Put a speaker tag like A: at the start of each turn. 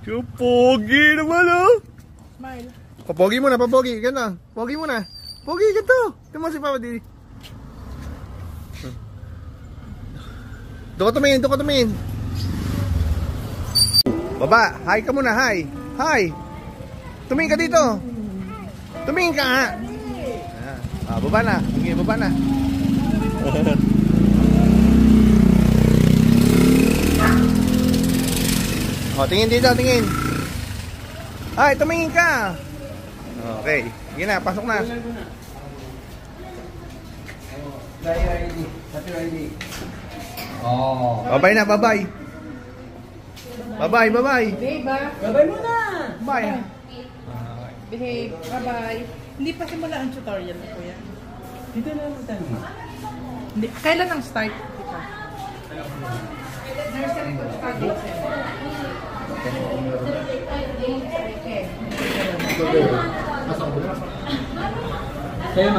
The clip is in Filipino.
A: Yung pogi naman, oh.
B: Smile.
A: Papogi muna, papogi. Ganda. Pogi muna. Pogi, ganito. Ito mo si Papa Didi. Doon ka tumingin, doon ka tumingin. Baba, hi ka muna, hi. Hi. Tumingin ka dito. Tumingin ka, ha. Baba na. Okay, baba na. Tingin dito, tingin. Hi, tumingin ka. Okay, sige na, pasok na. Oh. Bye-bye na, bye-bye. Bye-bye, bye-bye.
B: Bye-bye muna.
A: Bye.
B: Behave. Bye-bye. Hindi pa simula ang tutorial na kuya.
C: Dito na naman tayo.
B: Hindi. Kailan ang start? Nursery ko sa
C: Kaya